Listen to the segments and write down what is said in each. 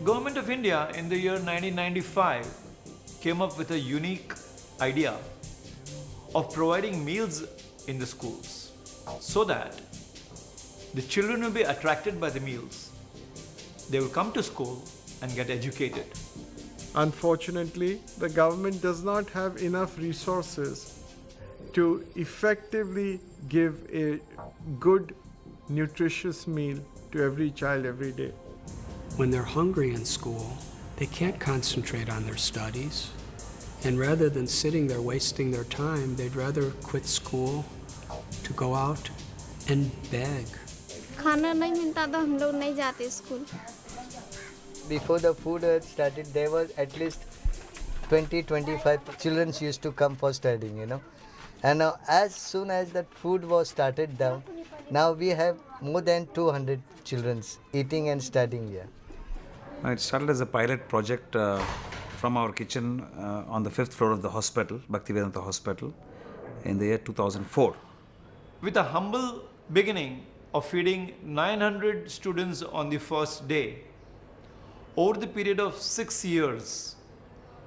Government of India in the year 1995 came up with a unique idea of providing meals in the schools so that the children will be attracted by the meals. They will come to school and get educated. Unfortunately, the government does not have enough resources to effectively give a good, nutritious meal to every child every day. When they're hungry in school, they can't concentrate on their studies. And rather than sitting there wasting their time, they'd rather quit school to go out and beg. खाना नहीं मिलता तो हम लोग नहीं जाते school. Before the food had started, there was at least 20-25 children used to come for studying, And now, as soon as that food was started down, now we have more than 200 children eating and studying here. It started as a pilot project from our kitchen on the 5th floor of the hospital, Bhaktivedanta Hospital, in the year 2004. With a humble beginning of feeding 900 students on the first day, over the period of 6 years,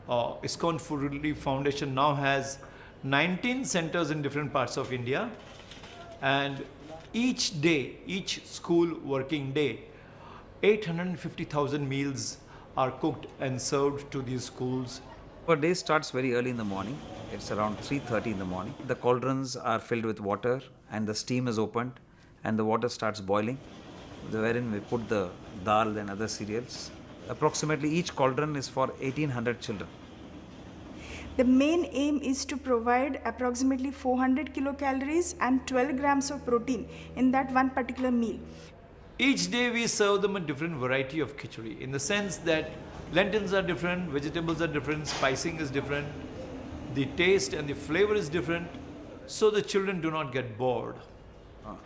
ISKCON Food Relief Foundation now has 19 centers in different parts of India, and each day, each school working day, 850,000 meals are cooked and served to these schools. Our day starts very early in the morning. It's around 3:30 in the morning. The cauldrons are filled with water and the steam is opened and the water starts boiling, wherein we put the dal and other cereals. Approximately each cauldron is for 1800 children. The main aim is to provide approximately 400 kilocalories and 12 grams of protein in that one particular meal. Each day we serve them a different variety of khichdi, in the sense that lentils are different, vegetables are different, spicing is different, the taste and the flavor is different, so the children do not get bored.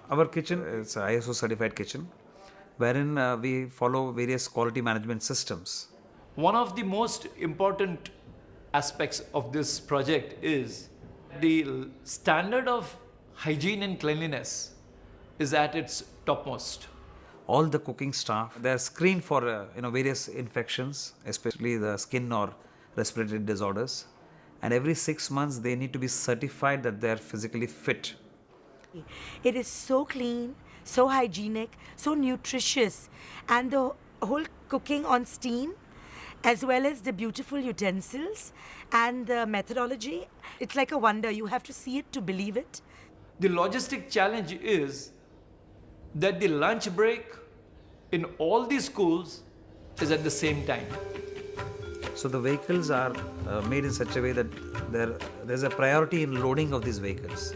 Our kitchen is an ISO certified kitchen, wherein we follow various quality management systems. One of the most important aspects of this project is the standard of hygiene and cleanliness is at its topmost. All the cooking staff, they are screened for various infections, especially the skin or respiratory disorders, and every 6 months they need to be certified that they are physically fit. It is so clean, so hygienic, so nutritious, and the whole cooking on steam, as well as the beautiful utensils and the methodology, it's like a wonder. You have to see it to believe it. The logistic challenge is that the lunch break in all these schools is at the same time. So the vehicles are made in such a way that there's a priority in loading of these vehicles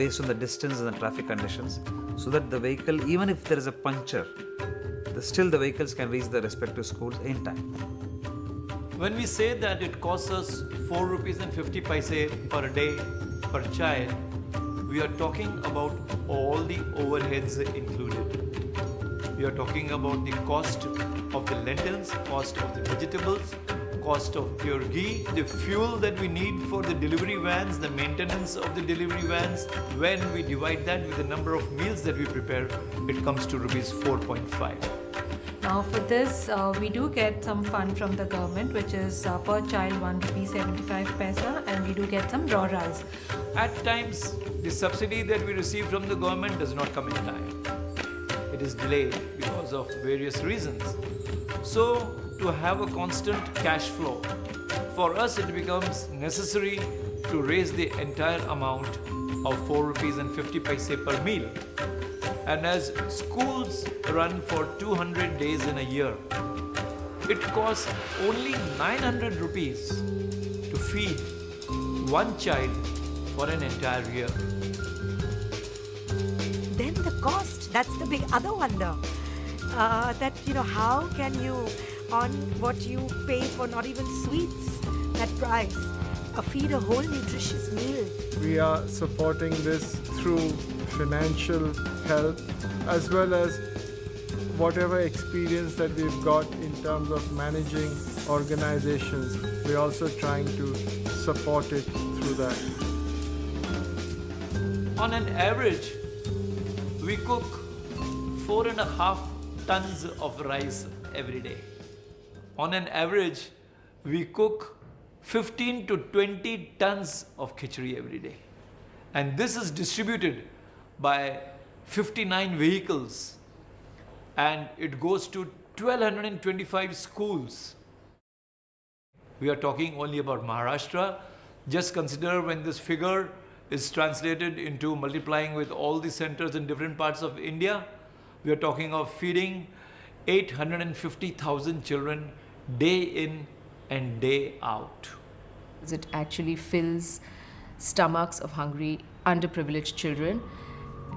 based on the distance and the traffic conditions, so that the vehicle, even if there is a puncture, still the vehicles can reach the respective schools in time. When we say that it costs us 4 rupees and 50 paise per day per child, we are talking about all the overheads included. We are talking about the cost of the lentils, cost of the vegetables, cost of pure ghee, the fuel that we need for the delivery vans, the maintenance of the delivery vans. When we divide that with the number of meals that we prepare, it comes to rupees 4.5. Now for this, we do get some fund from the government, which is per child 1 rupee 75 paisa, and we do get some raw rice. At times, the subsidy that we receive from the government does not come in time. It is delayed because of various reasons. So, to have a constant cash flow, for us it becomes necessary to raise the entire amount of 4 rupees and 50 paise per meal. And as schools run for 200 days in a year, it costs only 900 rupees to feed one child for an entire year. Then the cost, that's the big other wonder. How can you, on what you pay for not even sweets, that price, feed a whole nutritious meal? We are supporting this through financial help as well as whatever experience that we've got in terms of managing organizations. We're also trying to support it through that. On an average, we cook 4.5 tons of rice every day. On an average, we cook 15 to 20 tons of khichdi every day. And this is distributed by 59 vehicles, and it goes to 1225 schools. We are talking only about Maharashtra. Just consider when this figure is translated into multiplying with all the centers in different parts of India, we are talking of feeding 850,000 children day in and day out. It actually fills stomachs of hungry, underprivileged children,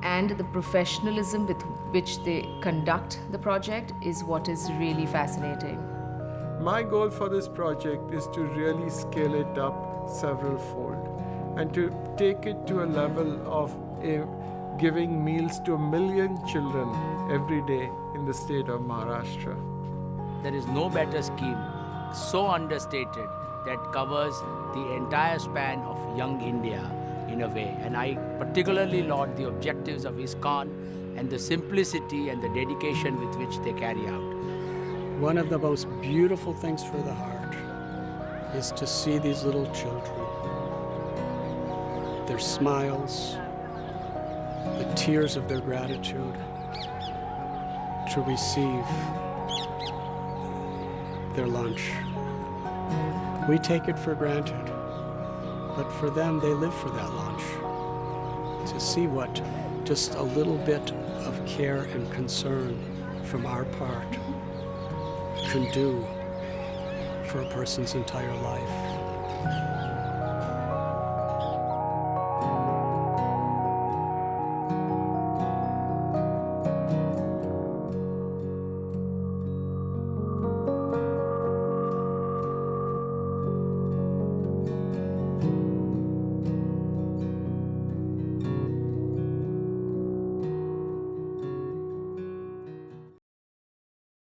and the professionalism with which they conduct the project is what is really fascinating. My goal for this project is to really scale it up several fold and to take it to a level of giving meals to 1 million children every day in the state of Maharashtra. There is no better scheme, so understated, that covers the entire span of young India in a way. And I particularly laud the objectives of ISKCON and the simplicity and the dedication with which they carry out. One of the most beautiful things for the heart is to see these little children, their smiles, the tears of their gratitude to receive their lunch. We take it for granted, but for them, they live for that lunch. To see what just a little bit of care and concern from our part can do for a person's entire life.